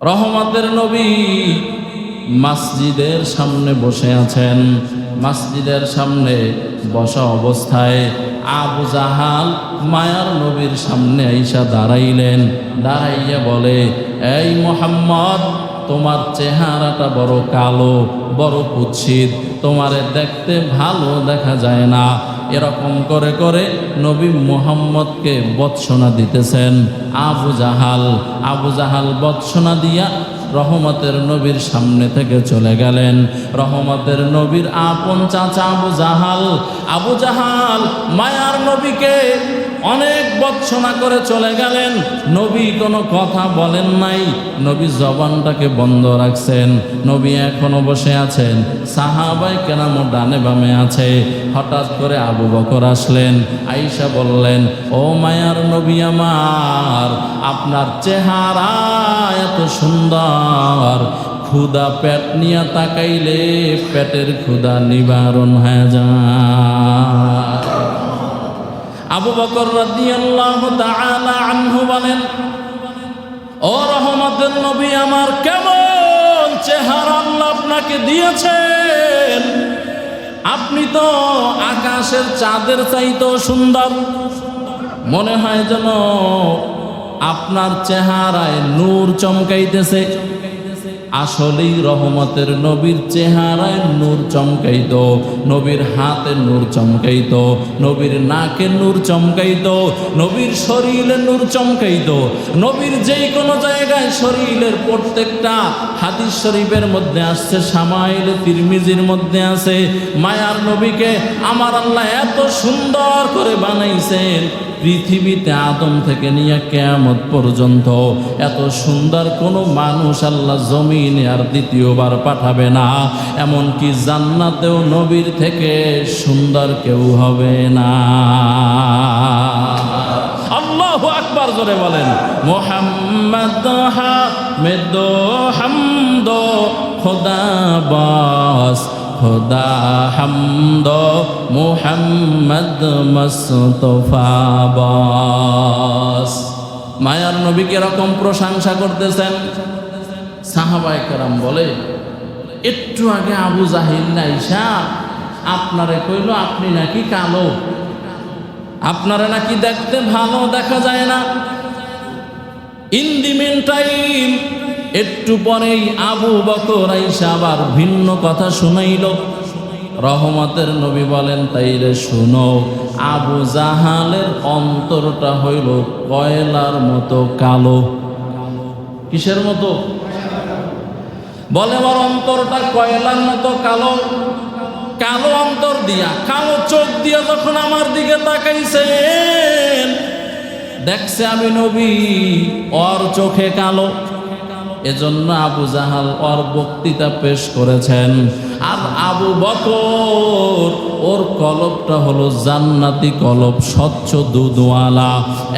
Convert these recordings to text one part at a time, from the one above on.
রহমতের নবী মসজিদের সামনে বসে আছেন। মসজিদের সামনে বসা অবস্থায় আবু জাহাল মায়ার নবীর সামনে আইসা দাঁড়াইলেন। দাঁড়াইয়া বলে, এই মুহাম্মদ, তোমার চেহারাটা বড় কালো, বড় কুৎসিত, তোমারে দেখতে ভালো দেখা যায় না। এরকম করে করে নবী মুহাম্মদকে বৎসনা দিতেছেন আবু জাহাল বৎসনা দিয়া রহমতের নবীর সামনে থেকে চলে গেলেন। রহমতের নবীর আপন চাচা আবু জাহাল মায়ার নবীকে অনেক বৎসনা করে চলে গেলেন। নবী কোনো কথা বলেন নাই, নবী জবানটাকে বন্ধ রাখছেন। নবী এখনো বসে আছেন, সাহাবায়ে কেরাম ডানে বামে আছে। হঠাৎ করে আবু বকর আসলেন, আয়েশা বললেন, ও মায়ার নবী আমার, আপনার চেহারা এত সুন্দর, ক্ষুধা পেট নিয়ে তাকাইলে পেটের ক্ষুধা নিবারণ হয়ে যায়। আবু বকর রাদিয়াল্লাহু তাআলা আনহু বলেন, ও রহমতের নবী আমার, কেমন চেহারা আল্লাহ আপনাকে দিয়েছেন, আপনি তো আকাশের চাঁদের চাইতেও সুন্দর। মনে হয় যেন আপনার চেহারায় নূর চমকাইতেছে। আসলেই রহমতের নবীর চেহারায় নূর চমকাইতো, নবীর হাতে নূর চমকাইতো, নবীর নাকে নূর চমকাইতো, নবীর শরীরে নূর চমকাইতো। নবীর যেই কোনো জায়গায় শরীরের প্রত্যেকটা হাদিস শরীফের মধ্যে আসছে, শামাইল তিরমিজির মধ্যে আছে, মায়ার নবীকে আমার আল্লাহ এত সুন্দর করে বানাইছেন, পৃথিবীতে আদম থেকে নিয়ে কিয়ামত পর্যন্ত এত সুন্দর কোনো মানুষ আল্লাহ জমিনে আর দ্বিতীয়বার পাঠাবে না। এমনকি জান্নাতেও নবীর থেকে সুন্দর কেউ হবে না। আল্লাহু আকবার জোরে বলেন। মুহাম্মদ হামিদ হামদ খোদা বাস, খোদা হামদ মুহাম্মদ মুস্তাফা বাস। মায়ার নবীকে এরকম প্রশংসা করতেছেন। সাহাবায়ে কেরাম বলে, একটু আগে আবু জাহিল আইসা আপনারে কইল আপনি নাকি কালো, আপনারা নাকি দেখতে ভালো দেখা যায় না। ইন দি মিন টাইম একটু পরেই আবু বকর আইসা আবার ভিন্ন কথা শুনাইল। রহমতের নবী বলেন, তাইলে শুনো, আবু জাহালের অন্তরটা হইল কয়লার মতো কালো। কিসের মতো? বলে আমার অন্তরটা কয়লার মতো কালো। কালো অন্তর দিয়া, কালো চোখ দিয়া যখন আমার দিকে তাকাইছেন, দেখছে আমি নবী, ওর চোখে কালো। এজন্য আবু জাহাল ওর বক্তৃতা পেশ করেছেন। আর আবু বকর, ওর কলবটা হলো জান্নাতি কলব, স্বচ্ছ দুধওয়ালা,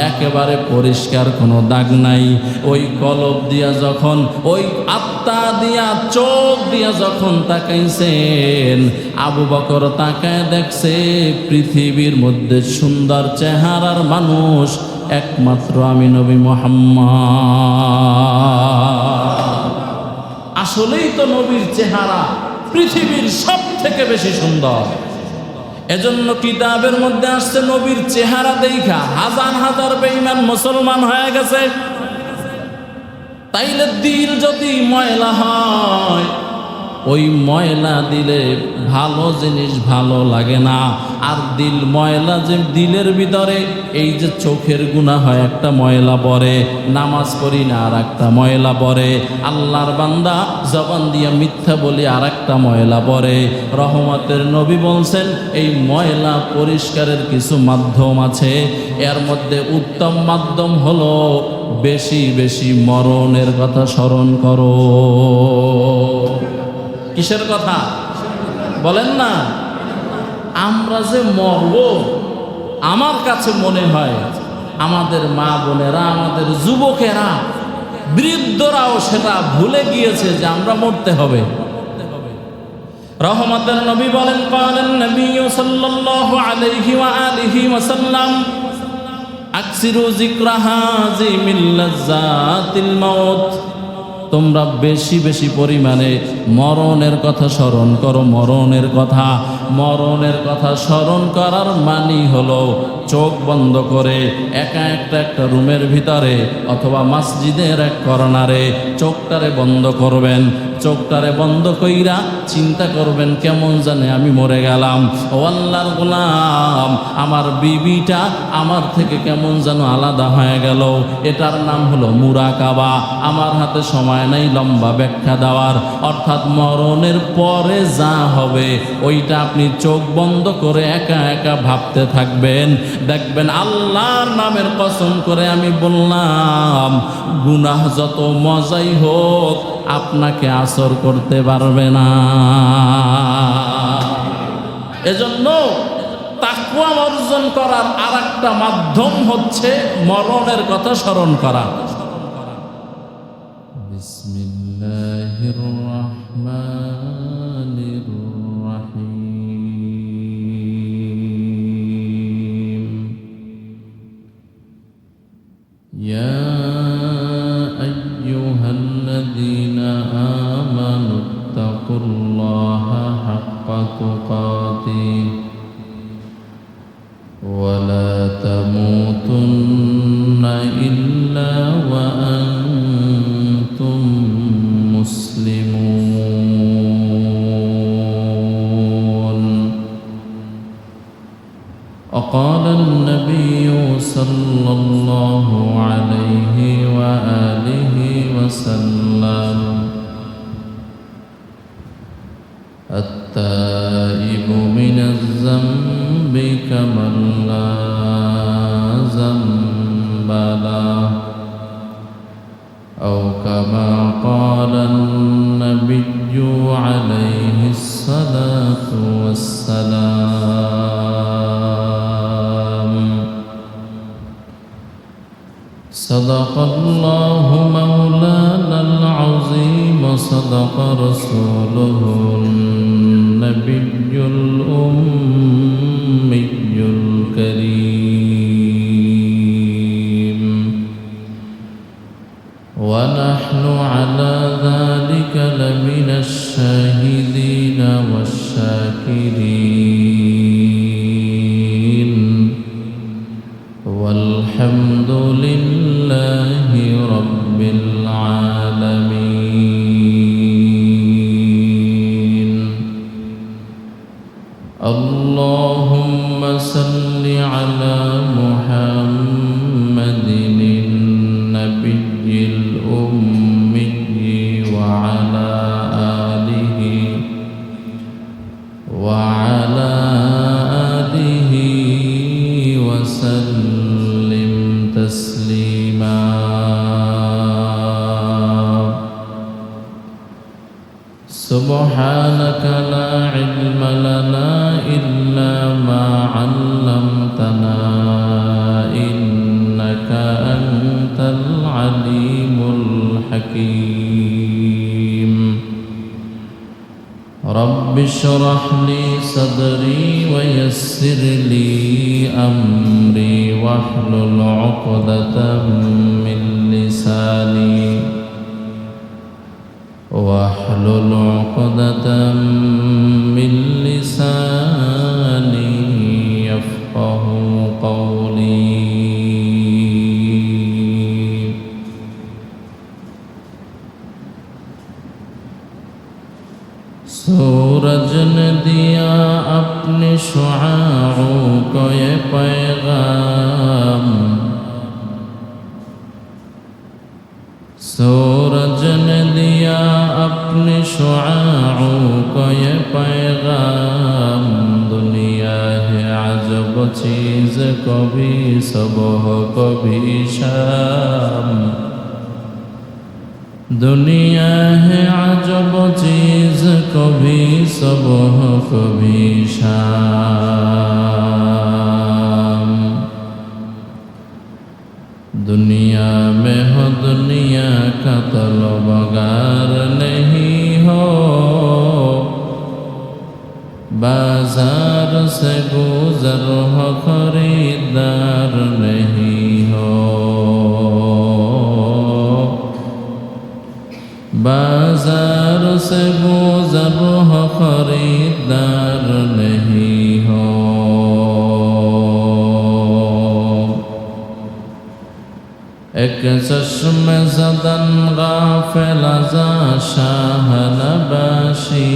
একেবারে পরিষ্কার, কোনো দাগ নাই। ওই কলব দিয়া যখন, ওই আত্মা দিয়া, চোখ দিয়া যখন তাকাইছেন, আবু বকর তাকায় দেখছে পৃথিবীর মধ্যে সুন্দর চেহারার মানুষ একমাত্র আমি নবী মুহাম্মদ। আসলেই তো নবীর চেহারা পৃথিবীর সব থেকে বেশি সুন্দর। এজন্য কিতাবের মধ্যে আসছে, নবীর চেহারা দেখা হাজার হাজার বেঈমান মুসলমান হয়ে গেছে। তাইলে দিল যদি ময়লা হয়, ওই ময়লা দিলে ভালো জিনিস ভালো লাগে না। আর দিল ময়লা, যে দিলের ভিতরে এই যে চোখের গুনাহ হয়, একটা ময়লা পড়ে, নামাজ পড়ি না আর একটা ময়লা পড়ে, আল্লাহর বান্দা জবান দিয়ে মিথ্যা বলি আর একটা ময়লা পড়ে। রহমতের নবী বলছেন, এই ময়লা পরিষ্কারের কিছু মাধ্যম আছে। এর মধ্যে উত্তম মাধ্যম হলো বেশি বেশি মরণের কথা স্মরণ করো। কিসের কথা বলেন না? আমরা যে মরব, আমার কাছে মনে হয় আমাদের মা বোনেরা, আমাদের যুবকেরা, বৃদ্ধরাও সেটা ভুলে গিয়েছে যে আমরা মরতে হবে। রহমতের নবী বলেন, قالن النبي صلى الله عليه وآله وسلم أكثروا ذكر هذه من لذات الموت তোমরা বেশি বেশি পরিমাণে মরণের কথা স্মরণ করো। মরণের কথা স্মরণ করার মানি হলো চোখ বন্ধ করে একা একটা রুমের ভিতরে অথবা মসজিদের এক কর্নারে চোখটারে বন্ধ করবেন। চোখটারে বন্ধ কইরা চিন্তা করবেন, কেমন জানে আমি মরে গেলাম। ও আল্লাহর গোলাম, আমার বিবিটা আমার থেকে কেমন যেন আলাদা হয়ে গেল। এটার নাম হলো মুরাকাবা। আমার হাতে সময় নেই লম্বা ব্যাখ্যা দেওয়ার। অর্থাৎ মরণের পরে যা হবে ওইটা আপনি চোখ বন্ধ করে একা একা ভাবতে থাকবেন। দেখবেন আল্লাহর নামের কসম করে আমি বললাম, গুনাহ যত মজাই হোক আপনাকে আসর করতে পারবে না। এজন্য তাকওয়া অর্জন করার আরেকটা মাধ্যম হচ্ছে মরণের কথা স্মরণ করা। বিসমিল্লাহির রাহমানির রাহিম। ইয়া আইয়ুহাল্লাযীনা আমানুত্তাকুল্লাহা হাক্কা তুকাতিহি ولا تموتن إلا وأنتم مسلمون. وقال النبي صلى الله عليه وآله وسلم التائب من الذنب كمن لا ذنب له أو كما قال النبي عليه الصلاة والسلام. صدق الله مولانا العظيم صدق رسوله النبي الأمي الكريم. ونحن على ذلك لمن الشاهدين والشاكرين والحمد لله رب العالمين. اللهم صل على محمد النبي الأمي وعلى آله وسلم تسليما. سبحانك لا علم لنا إلا ما علمتنا إنك أنت العليم الحكيم. رب اشرح لي صدري ويسر لي أمري واحلل عقدة من لساني يفقه قولي. सूरज ने दिया अपने शुआओं को ये पैगाम. सूरज ने दिया अपने शुआओं को ये पैगाम. दुनिया है अजब चीज, कभी सुबह कभी शाम. दुनिया है अजब चीज, कभी सुबह कभी शाम. दुनिया में हो दुनिया का तलबगार नहीं हो. बाजार से गुजर हो खरीदार नहीं हो. बाजार से गुजर हो खरीदार नहीं हो। एक चश्म ज़दन गाफिल ज़ा शाह नबाशी,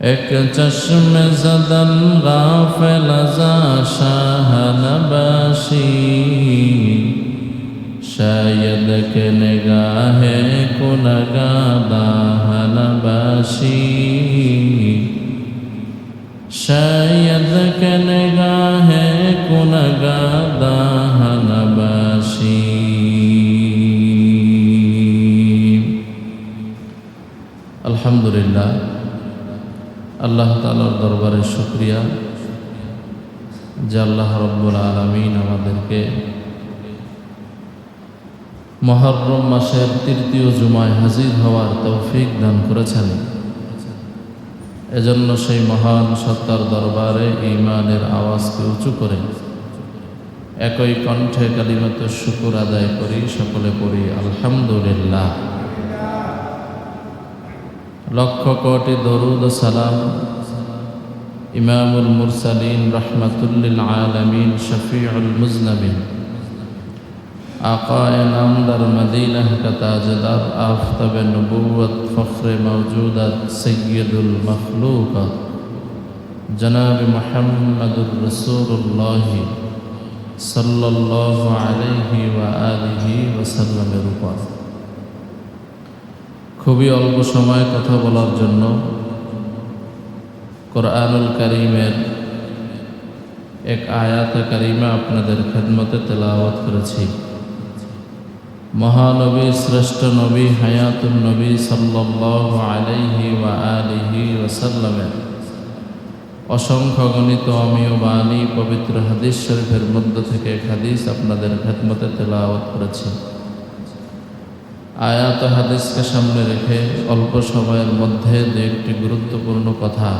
एक चश्म ज़दन गाफिल ज़ा शाह नबाशी, शायद के निगाहे कुनगादाह नबाशी, शायद के निगाहे कुनगादाह नबाशी। अल्हम्दुलिल्लाह, আল্লাহ তাআলার দরবারে শুকরিয়া যে আল্লাহ রাব্বুল আলামিন আমাদেরকে মুহররম মাসের তৃতীয় জুমায় হাজির হওয়ার তৌফিক দান করেছেন। এজন্য সেই মহান সত্তার দরবারে ঈমানের আওয়াজকে উঁচু করে একই কণ্ঠে কালিমাতুশ শুকর আদায় করি। সকলে পড়ি আলহামদুলিল্লাহ। লক্ষ কোটি দরুদ ও সালাম ইমামুল মুরসালিন রহমাতুল্লিল আলামিন শফিউল মুজনবিন আকায়ে নামদার মদিনাহ কা তাজদার আফতাবে নবুয়ত ফখরে মওজুদাত সাইয়্যিদুল মখলুকাত জনাব মুহাম্মদুর রাসূলুল্লাহ সাল্লাল্লাহু আলাইহি ওয়া আলিহি ওয়াসাল্লামের উপর। খুবই অল্প সময় কথা বলার জন্য কোরআনুল কারীমের এক আয়াতে কারিমা আপনাদের খেদমতে তেলাওয়াত করেছি। মহানবী শ্রেষ্ঠ নবী হায়াতুন নবী সাল্লাল্লাহু আলাইহি ওয়া আলিহি ওয়াসাল্লামের অসংখ্য গণিত অমীয় বাণী পবিত্র হাদিস শরীফের মধ্য থেকে এক হাদিস আপনাদের খেদমতে তেলাওয়াত করেছি। আয়াত হাদিসকে সামনে রেখে অল্প সময়ের মধ্যে দু একটি গুরুত্বপূর্ণ কথা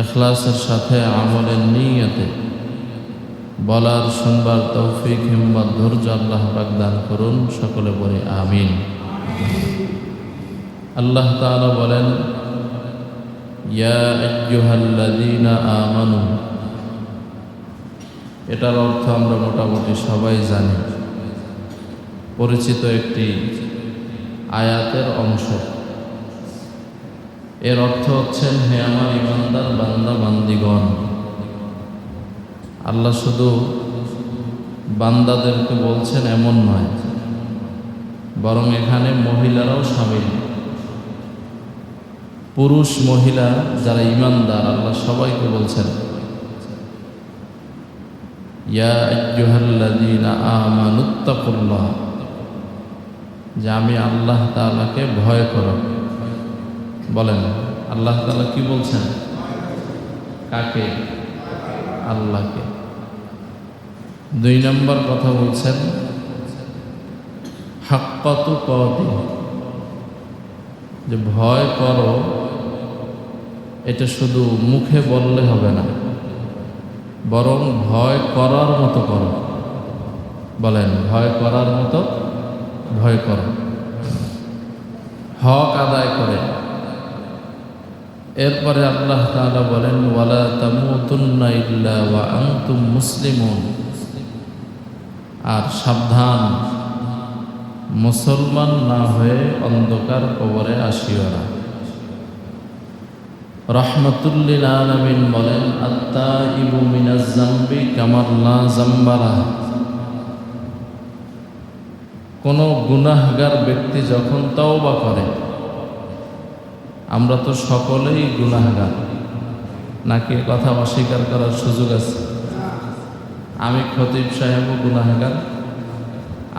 ইখলাসের সাথে আমলের নিয়তে বলার শুনবার তৌফিক হিম্মত ধৈর্য আল্লাহ পাক দান করুন। সকলে বলি আমিন। আল্লাহ তাআলা বলেন, ইয়া আইয়ুহাল্লাযীনা আমানু। এটার অর্থ আমরা মোটামুটি সবাই জানি, পরিচিত একটি আয়াতের অংশ। এর অর্থ হচ্ছেন, হে আমার ইমানদার বান্দা বান্দিগণ। আল্লাহ শুধু বান্দাদেরকে বলছেন এমন নয়, বরং এখানে মহিলারাও শামিল। পুরুষ মহিলা যারা ইমানদার আল্লাহ সবাইকে বলছেন, ইয়া আইয়ুহাল্লাযীনা আমানুত্তাকুল্লাহ, যে আমি আল্লাহ তাআলাকে ভয় করো। বলেন আল্লাহ তাআলা কি বলছেন? কাকে? আল্লাহকে। 2 নম্বর কথা বলছেন, হাক্কা তুকাতিহ, যে ভয় করো এটা শুধু মুখে বললে হবে না, বরং ভয় করার মতো করো। বলেন ভয় করার মতো ভয় করো, হক আদায় করে। এরপরে আল্লাহ তাআলা বলেন, ওয়ালা তামুতুন্না ইল্লা ওয়া আনতুম মুসলিমুন। আর সাবধান, মুসলমান না হয়ে অন্ধকার কবরে আসিও না। রাহমাতুল্লিল আলামিন বলেন, আত্তাইবু মিনাজ যামবি কামান লা যামবা লাহু। কোনো গুনাহগার ব্যক্তি যখন তওবা করে, আমরা তো সকলেই গুনাহগার, নাকি কথা অস্বীকার করার সুযোগ আছে? আমি খতিব সাহেবও গুনাহগার,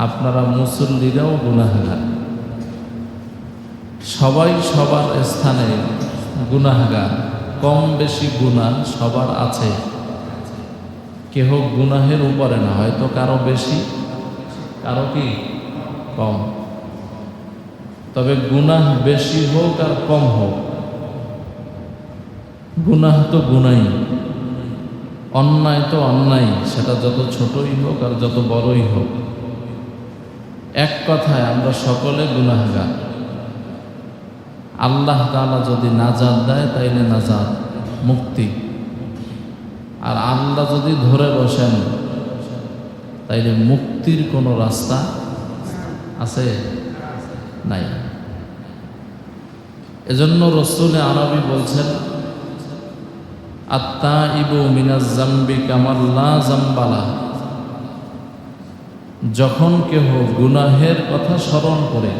আপনারা মুসল্লিরাও গুনাহগার। সবাই সবার স্থানে গুনাহগার, কম বেশি গুনাহ সবার আছে। কেহ গুনাহের উপরে না, হয়তো কারো বেশি কারো কি কম। তবে গুনাহ বেশি হোক আর কম হোক, গুনাহ তো গুনাই, অন্যায় তো অন্যায়, সেটা যত ছোটই হোক আর যত বড়ই হোক। এক কথায় আমরা সকলে গুনাহগার। আল্লাহ তাআলা যদি নাজাত দেয় তাইলে নাজাত, মুক্তি। আর আল্লাহ যদি ধরে বসেন তাইলে মুক্তির কোনো রাস্তা আছে? নাই। এজন্য রাসূল আরবী বলছেন, আত্তাইবু মিনাজ যামবি কামাল লা যামবালা। যখন কেহ গুনাহের কথা স্মরণ করে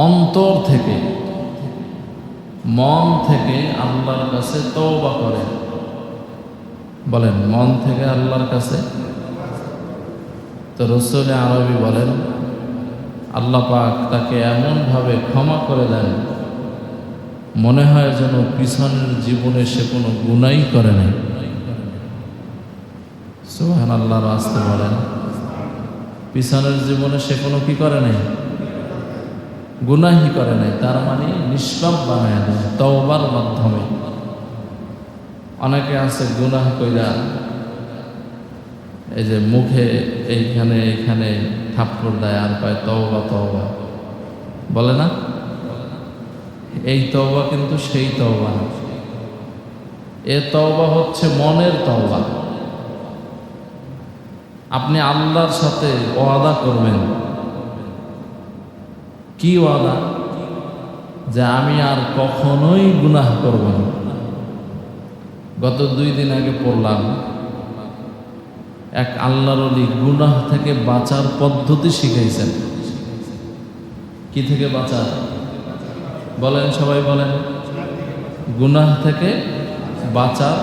অন্তর থেকে, মন থেকে আল্লাহর কাছে তওবা করে, বলেন মন থেকে আল্লাহর কাছে, তো রাসূল আরবী বলেন আল্লাহ পাক তাকে এমনভাবে ক্ষমা করে দেন মনে হয় যেন পিছনের জীবনে সে কোনো গুনাহই করে নাই। সুবহানাল্লাহ, রাস্তে বলেন পিছনের জীবনে সে কোনো কি করে নাই, গুনাহই করে নাই। তার মানে নিষ্পাপ বানায় দেয় তওবার মাধ্যমে। অনেকে আছে গুনাহ কইরা এই যে মুখে এইখানে এইখানে থাপ্পড় দেয় আর কয় তওবা তওবা, বলে না? এই তওবা কিন্তু সেই তওবা না। এ তওবা হচ্ছে মনের তওবা। আপনি আল্লাহর সাথে ওয়াদা করবেন। কি ওয়াদা? যে আমি আর কখনোই গুনাহ করব না। গত 2 দিন আগে পড়লাম এক আল্লাহর ওলি গুনাহ থেকে বাঁচার পদ্ধতি শিখাইছেন। কি থেকে বাঁচার? বলেন সবাই বলেন। গুনাহ থেকে বাঁচার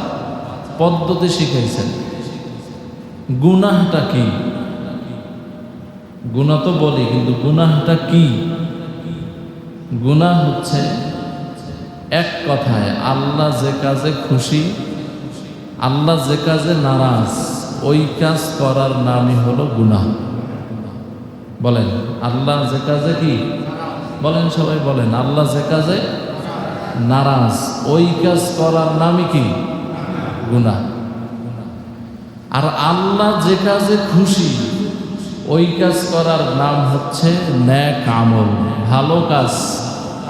পদ্ধতি শিখাইছেন। গুনাহটা কি? গুনাহ তো বলি, কিন্তু গুনাহটা কি? গুনাহ হচ্ছে এক কথায় আল্লাহ যে কাজে খুশি, আল্লাহ যে কাজে নারাজ, ওই কাজ করার নামই হলো গুনাহ। বলেন আল্লাহ যে কাজে কি? বলেন সবাই বলেন, আল্লাহ যে কাজে নারাজ ওই কাজ করার নামই কি? গুনাহ। আর আল্লাহ যে কাজে খুশি ওই কাজ করার নাম হচ্ছে নেক আমল, ভালো কাজ,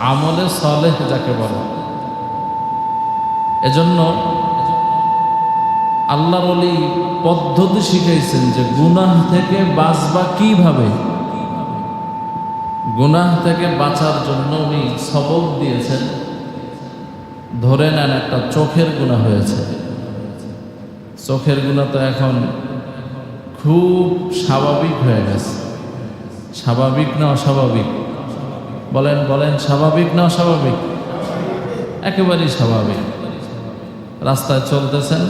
আমলে সালেহ যাকে বলে। এজন্য আল্লাহর ওলি পদ্ধতি শিখাইছেন যে গুনাহ থেকে বাঁচবা কিভাবে। গুনাহ থেকে বাঁচার জন্য উনি সবক দিয়েছেন। ধরে নেন একটা চোখের গুনাহ হয়েছে। চোখের গুনাহ তো এখন খুব স্বাভাবিক হয়ে গেছে। স্বাভাবিক না অস্বাভাবিক? বলেন বলেন, স্বাভাবিক না অস্বাভাবিক? একেবারেই স্বাভাবিক। রাস্তায় চলতেছেন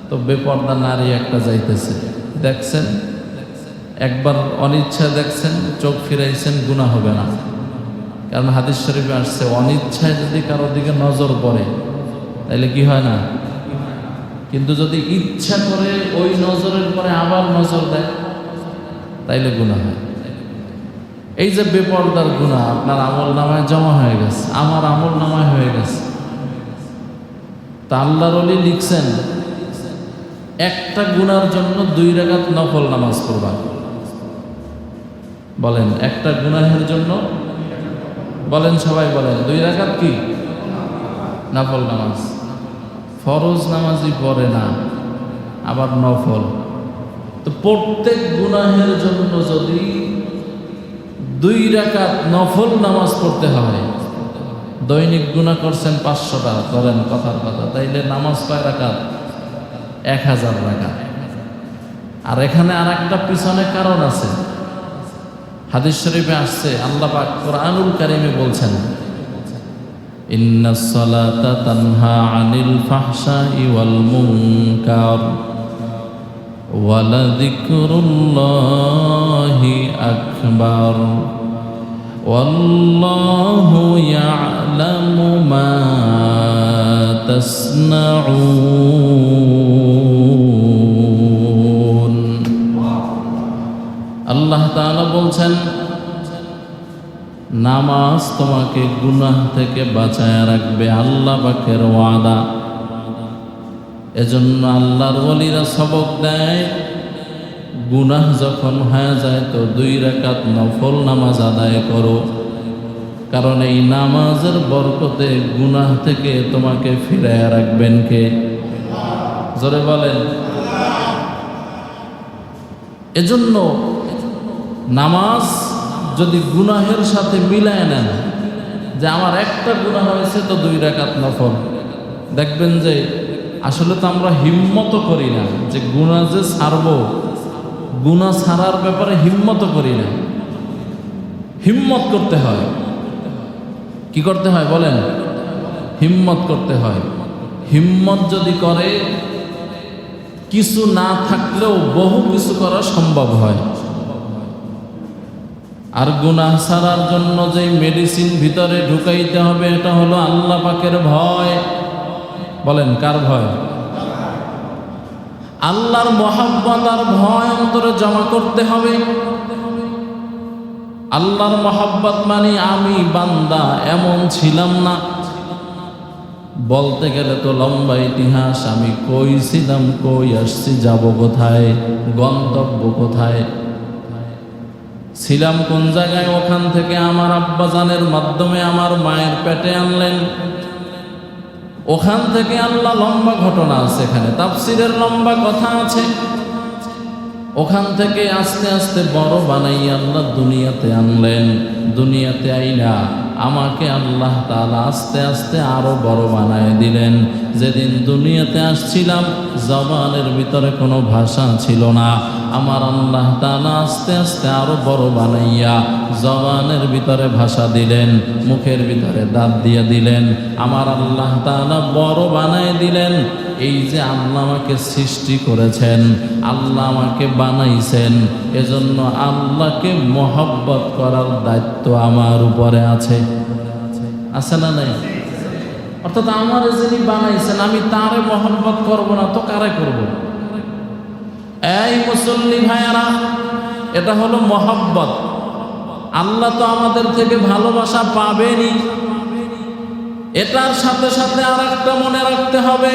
তো বেপর্দা নারী একটা যাইতেছে, দেখছেন, একবার অনিচ্ছায় দেখছেন, চোখ ফিরাইছেন, গুনাহ হবে না। কারণ হাদিস শরীফে আসছে অনিচ্ছায় যদি কারোর দিকে নজর পড়ে তাইলে কি হয় না, কিন্তু যদি ইচ্ছা করে ওই নজরের পরে আবার নজর দেয় তাইলে গুনাহ হয়। এই যে বেপর্দার গুনাহ আপনার আমল নামায় জমা হয়ে গেছে, আমার আমল নামায় হয়ে গেছে। তা আল্লাহর ওলি লিখছেন একটা গুনার জন্য 2 রাকাত নফল নামাজ পড়বা। বলেন একটা গুনাহের জন্য, বলেন সবাই বলেন, 2 রাকাত কি নফল নামাজ। ফরজ নামাজই পড়ে না, আবার নফল। তো প্রত্যেক গুনাহের জন্য যদি 2 রাকাত নফল নামাজ পড়তে হয়, দৈনিক গুনাহ করছেন 500টা, করেন কথার কথা, তাইলে নামাজ কয় রাকাত? 1000 রাকাত। আর এখানে আর একটা পিছনে কারণ আছে। হাদিস শরীফে আসছে, আল্লাহ পাক কোরআনুল কারীমে বলছেন, ইন্নাস সালাতা তানহা আনিল ফাহশাই ওয়াল মুনকার ওয়া লাযিকরুল্লাহি আকবার ওয়াল্লাহু ইয়া'লামু মা তাসনাউন। আল্লাহ তাআলা বলছেন নামাজ তোমাকে গুনাহ থেকে বাঁচায় রাখবে, আল্লাহ পাকের ওয়াদা। এজন্য আল্লাহর ওলিরা সবক দেয় গুনাহ যখন হয়ে যায় তো 2 রাকাত নফল নামাজ আদায় করো, কারণ এই নামাজের বরকতে গুনাহ থেকে তোমাকে ফিরায় রাখবেন কে? জোরে বলেন। এজন্য নামাজ যদি গুনাহের সাথে মিলায় নেন, যে আমার একটা গুনাহ হয়েছে তো 2 রাকাত নফল, দেখবেন যে আসলে তো আমরা হিম্মত করি না যে গুনাহ যে ছাড়বো, গুনাহ ছাড়ার ব্যাপারে হিম্মত করি না। হিম্মত করতে হয়। কি করতে হয় বলেন? হিম্মত করতে হয়। হিম্মত যদি করে কিছু না থাকলেও বহু কিছু করা সম্ভব হয়। আর গুনাহ ছাড়ার জন্য যে মেডিসিন ভিতরে ঢুকাইতে হবে এটা হলো আল্লাহ পাকের ভয়। বলেন কার ভয়? আল্লাহর মহব্বত আর ভয় অন্তরে জমা করতে হবে। আল্লাহর মহব্বত মানে আমি বান্দা এমন ছিলাম না, বলতে গেলে তো লম্বা ইতিহাস। আমি কই ছিলাম, কই আসছি, যাব কোথায়, গন্তব্য কোথায়, ছিলাম কোন জায়গায়, ওখান থেকে আমার আব্বাজানের মাধ্যমে আমার মায়ের পেটে আনলেন, ওখান থেকে আল্লাহ লম্বা ঘটনা আছে, এখানে তাফসীরের লম্বা কথা আছে। ওখান থেকে আস্তে আস্তে বড় বানাই আল্লাহ দুনিয়াতে আনলেন। দুনিয়াতে আইনা আমাকে আল্লাহ তাআলা আস্তে আস্তে আরো বড় বানায় দিলেন। যেদিন দুনিয়াতে আসছিলাম জবানের ভিতরে কোনো ভাষা ছিল না, আমার আল্লাহ তাআলা আস্তে আস্তে আরো বড় বানাইয়া জবানের ভিতরে ভাষা দিলেন, মুখের ভিতরে দাঁত দিয়ে দিলেন, আমার আল্লাহ তাআলা বড় বানায় দিলেন। এই যে আল্লাহ আমাকে সৃষ্টি করেছেন, আল্লাহ আমাকে বানাইছেন, এজন্য আল্লাহকে মহব্বত করার দায়িত্ব আমার উপরে আছে। আছে না নাই? অর্থাৎ আমার যিনি বানাইছেন আমি তারে মহব্বত করব না তো কারে করব? এই মুসল্লি ভাইয়ারা, এটা হলো মহব্বত। আল্লাহ তো আমাদের থেকে ভালোবাসা পাবেনই, এটার সাথে সাথে আর একটা মনে রাখতে হবে,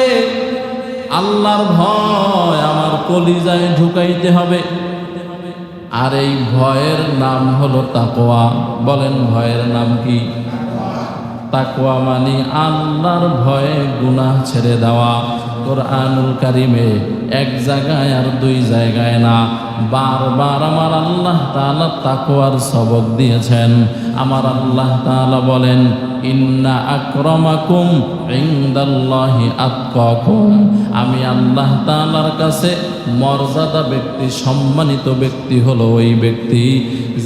আল্লাহর ভয় আমার কলিজায় ঢুকাইতে হবে। আর এই ভয়ের নাম হলো তাকওয়া। বলেন ভয়ের নাম কি? তাকওয়া মানে আল্লাহর ভয়ে গুনাহ ছেড়ে দেওয়া। কোরআনুল কারিমে এক জায়গায় আর 2 জায়গায় না, বারবার আমার আল্লাহ তাআলা তাকওয়ার সবক দিয়েছেন। আমার আল্লাহ তাআলা বলেন, ইন্না আকরামাকুম ইনদাল্লাহি আতকাকুম। আমি আল্লাহ তাআলার কাছে মর্যাদা ব্যক্তি, সম্মানিত ব্যক্তি হলো ওই ব্যক্তি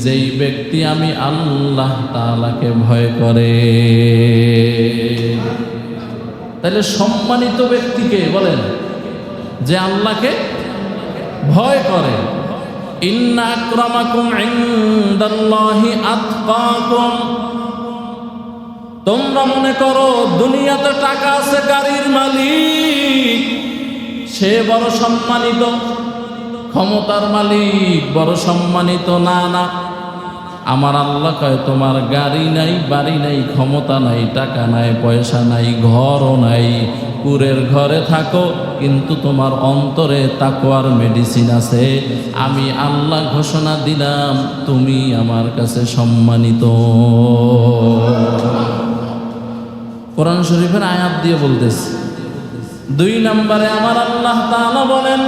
যেই ব্যক্তি আমি আল্লাহ তাআলাকে ভয় করে। তাহলে সম্মানিত ব্যক্তিকে বলেন যে আল্লাহকে ভয় করে। ইন্না আকরামাকুম ইনদাল্লাহি আতকাকুম। তোমরা মনে করো দুনিয়াতে টাকা আছে, গাড়ির মালিক সে বড় সম্মানিত, ক্ষমতার মালিক বড় সম্মানিত। না না, আমার আল্লাহ কয় তোমার গাড়ি নাই, বাড়ি নাই, ক্ষমতা নাই, টাকা নাই, পয়সা নাই, ঘরও নাই, কুরের ঘরে থাকো, কিন্তু তোমার অন্তরে তাকওয়ার মেডিসিন আছে। আমি আল্লাহ ঘোষণা দিলাম তুমি আমার কাছে সম্মানিত। কোরআন শরীফের আয়াত দিয়ে বলতেছে। 2 নম্বরে আমার আল্লাহ তাআলা বলেন,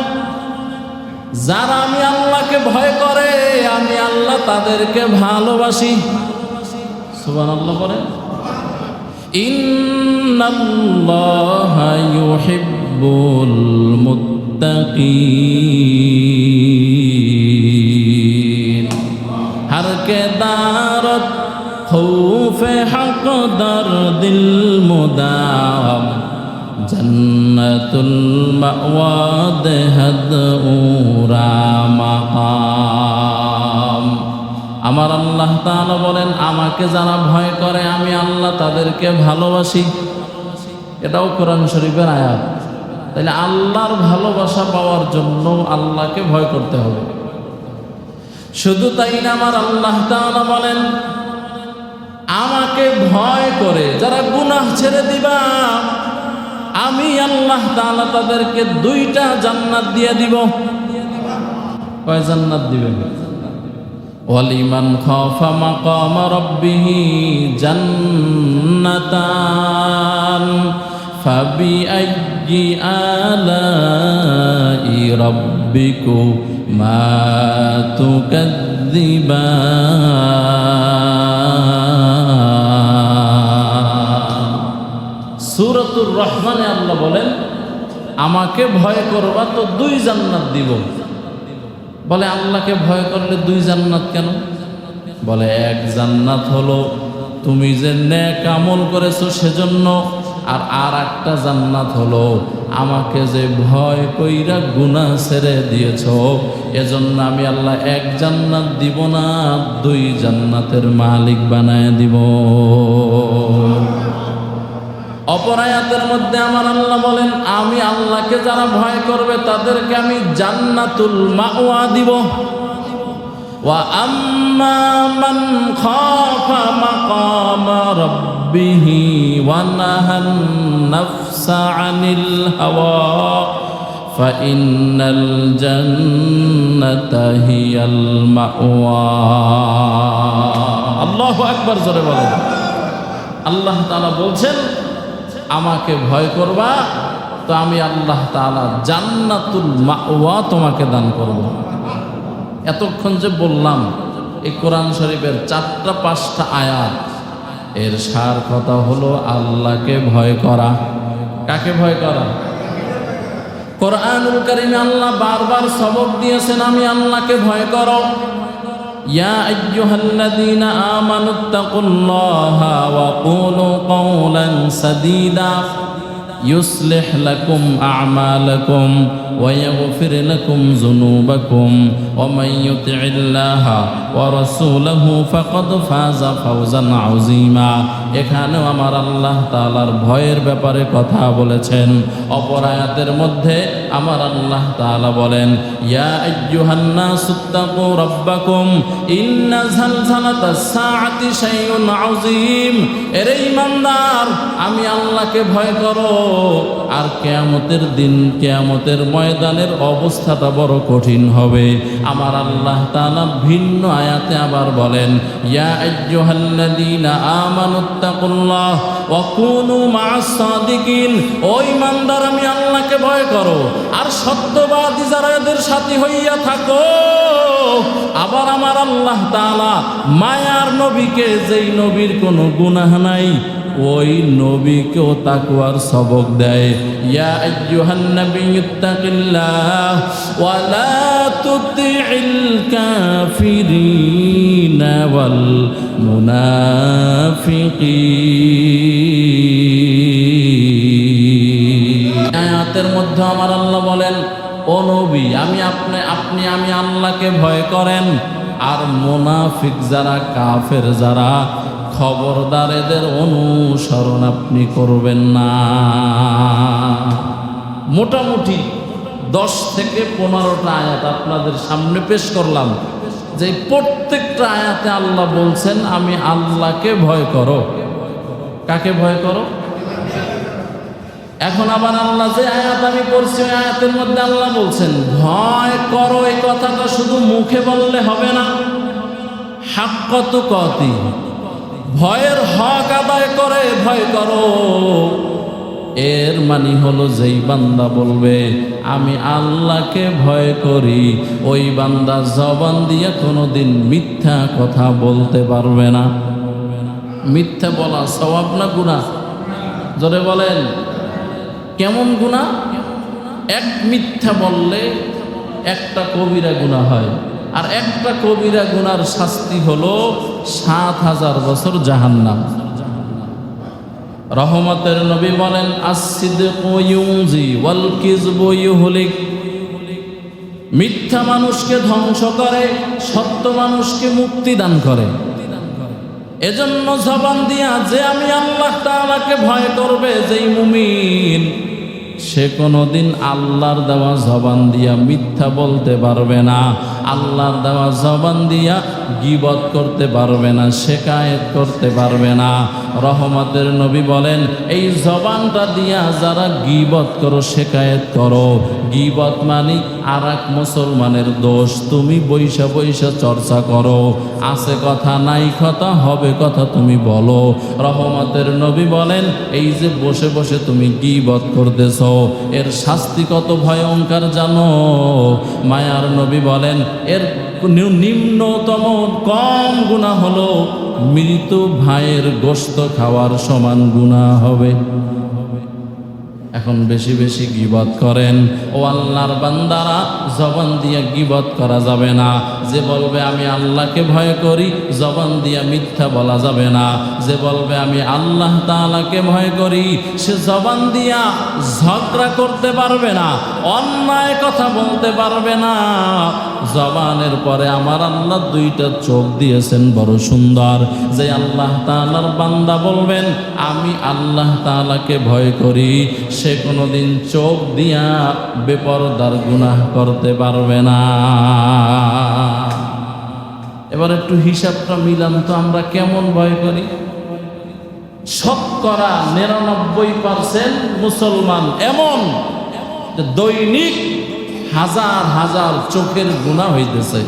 যারা আমি আল্লাহকে ভয় করে আমি আল্লাহ তাদেরকে ভালোবাসি। সুবহানাল্লাহ বলেন। ইন্নাল্লাহা ইউহিব্বুল মুত্তাকিন। হর কে দারত খৌফে হক দর দিল মুদাম, জন্নতুল মাওয়া দেহদ উরা মাকাম। আমার আল্লাহ তাআলা বলেন, আমাকে যারা ভয় করে আমি আল্লাহ তাদেরকে ভালোবাসি। এটাও কোরআন শরীফের আয়াত। তাহলে আল্লাহর ভালোবাসা পাওয়ার জন্য আল্লাহকে ভয় করতে হবে। শুধু তাই না, আমার আল্লাহ তাআলা বলেন, আমাকে ভয় করে যারা গুনাহ ছেড়ে দিবা আমি আল্লাহ তাআলা তাদেরকে 2টা জান্নাত দিয়ে দিব। কয় জান্নাত দিবেন? ওয়ালিমান খাফা মাকাম রাব্বিহি জান্নাতান ফাবিআইয়ি আলাই রাব্বিকুমা তুকাযযিবান। সূরাতুর রহমানে আল্লাহ বলেন, আমাকে ভয় করবা তো 2 জান্নাত দিব। বলে আল্লাহকে ভয় করলে 2 জান্নাত কেন? বলে 1 জান্নাত হলো তুমি যে নেক আমল করেছো সেজন্য, আর একটা জান্নাত হলো আমাকে যে ভয় কইরা গুনাহ ছেড়ে দিয়েছো, এজন্য আমি আল্লাহ 1 জান্নাত দিব না, 2 জান্নাতের মালিক বানায় দিব। অপর আয়াতের মধ্যে আমার আল্লাহ বলেন, আমি আল্লাহকে যারা ভয় করবে তাদেরকে আমি জান্নাতুল মাওয়া দিব। ওয়া আম্মা মান খাফা মাকাম রাব্বিহি ওয়া নাহান নাফসা আনিল হাওয়া ফাইন্নাল জান্নাতা হিয়াল মাওয়া। আল্লাহু আকবার, জোরে বলেন। আল্লাহ তাআলা বলছেন, আমাকে ভয় করবা তো আমি আল্লাহ তাআলা জান্নাতুল মাওয়া তোমাকে দান করব। এতক্ষণ যে বললাম এই কোরআন শরীফের 4টা 5টা আয়াত, এর সার কথা হলো আল্লাহকে ভয় করা। কাকে ভয় করা? কোরআনুল কারীমে আল্লাহ বারবার সবক দিয়েছেন, আমি আল্লাহকে ভয় করো। ইয়া আইয়ুহাল্লাযীনা আমানুত্তাকুল্লাহা ওয়া কুলু কাওলান সাদীদা ইউসলিহ লাকুম আ'মালাকুম ওয়া ইয়াগফির লাকুম যুনুবাকুম ওয়া মান ইউতি'িল্লাহা ওয়া রাসূলাহু ফাকাদ ফাযা ফাওজান আযীমা। এখানেও আমার আল্লাহ তাআলার ভয়ের ব্যাপারে কথা বলেছেন। অপর আয়াতের মধ্যে আমার আল্লাহ তাআলা বলেন, ইয়া আইয়ুহান নাসুত্তাকু রাব্বাকুম ইন্না যালযালাতাস সাআতি শাইউন আযীম। এরে ঈমানদার, আমি আল্লাহকে ভয় করো, আর কিয়ামতের দিন, কিয়ামতের ময়দানের অবস্থাটা বড় কঠিন হবে। আমার আল্লাহ তাআলা ভিন্ন আয়াতে আবার বলেন, ইয়া আইয়ুহাল্লাযীনা আমানুত্তাকুল্লাহ ওয়া কুনু মা'আস সাদিকিন। ও ঈমানদার, আমি আল্লাহকে ভয় করো আর সত্যবাদী যারা এদের সাথী হইয়া থাকো। আবার আমার আল্লাহ তাআলা মায়ার নবীকে, যেই নবীর কোনো গুনাহ নাই, ওই নবীকেও তাকওয়ার সবক দেয়। ইয়া আইয়ুহান নাবিয়্যুত্তাকিল্লাহ ওয়া লা তুতি'িল কাফিরিনা ওয়াল মুনাফিকিন। আয়াতের মধ্যে আমার আল্লাহ বলেন, ও নবী, আমি আমি আল্লাহকে ভয় করেন, আর মুনাফিক যারা, কাফের যারা, খবরদার এদের অনুসরণ আপনি করবেন না। মোটামুটি 10 থেকে 15টা আয়াত আপনাদের সামনে পেশ করলাম, যে প্রত্যেকটা আয়াতে আল্লাহ বলছেন, আমি আল্লাহকে ভয় করো। কাকে ভয় করো? এখন আবার আল্লাহ যে আয়াত আমি পড়ছি, ওই আয়াতের মধ্যে আল্লাহ বলছেন, ভয় করো। এই কথাটা শুধু মুখে বললে হবে না, হাক্কাত তুকাতি, ভয়ের হক আদায় করে ভয় করো। এর মানে হলো, যেই বান্দা বলবে আমি আল্লাহকে ভয় করি, ওই বান্দা জবান দিয়ে কোনোদিন মিথ্যা কথা বলতে পারবে না। মিথ্যা বলা সওয়াব না গুনাহ? জোরে বলেন, কেমন গুনাহ? এক মিথ্যা বললে একটা কবিরা গুনাহ হয়, আর একটা কবিরা গুনার শাস্তি হলো 7000 বছর জাহান্নাম। রহমতের নবী বলেন, আস-সিদকু ইউনজি ওয়াল কিযবু ইউহলিক। মিথ্যা মানুষকে ধ্বংস করে, সত্য মানুষকে মুক্তি দান করে। এজন্য জবান দিয়া যে আমি আল্লাহ তাআলাকে ভয় করবে, যেই মুমিন, সে কোনোদিন আল্লাহর দেওয়া জবান দিয়া মিথ্যা বলতে পারবে না, আল্লাহর দেওয়া জবান দিয়া গীবত করতে পারবে না, শিকায়েত করতে পারবে না। রহমতের নবী বলেন, এই জবানটা দিয়া যারা গীবত করো, শিকায়েত করো, গীবত মানে আর এক মুসলমানের দোষ। তুমি বৈশা বৈশা চর্চা করো, আছে কথা নাই কথা, হবে কথা তুমি বলো। রহমতের নবী বলেন, এই যে বসে বসে তুমি গীবত করতেছ, এর শাস্তি কত ভয়ঙ্কর জানো? মায়ার নবী বলেন, এর নিম্নতম কম গুনাহ হলো মৃত ভাইয়ের গোশত খাওয়ার সমান গুনাহ হবে। এখন বেশি বেশি গীবত করেন। ও আল্লাহর বান্দারা, জবান দিয়া গীবত করা যাবে না। যে বলবে আমি আল্লাহকে ভয় করি, জবান দিয়া মিথ্যা বলা যাবে না। যে বলবে আমি আল্লাহ তাআলাকে ভয় করি, সে জবান দিয়া ঝগড়া করতে পারবে না, অন্যায় কথা বলতে পারবে না। জবানের পরে আমার আল্লাহ দুইটা চোখ দিয়েছেন বড় সুন্দর। যে আল্লাহ তাআলার বান্দা বলবেন আমি আল্লাহ তাআলাকে ভয় করি, সে কোনোদিন চোখ দিয়া বেপরদার গুনাহ করতে পারবে না। এবার একটু হিসাবটা মিলান তো, আমরা কেমন ভয় করি? শতকরা 99% মুসলমান এমন যে দৈনিক হাজার হাজার চোখের গুনাহ হইতেছে।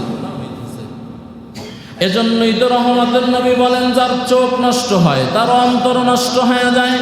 এজন্যই তো রহমতের নবী বলেন, যার চোখ নষ্ট হয় তার অন্তর নষ্ট হয়ে যায়।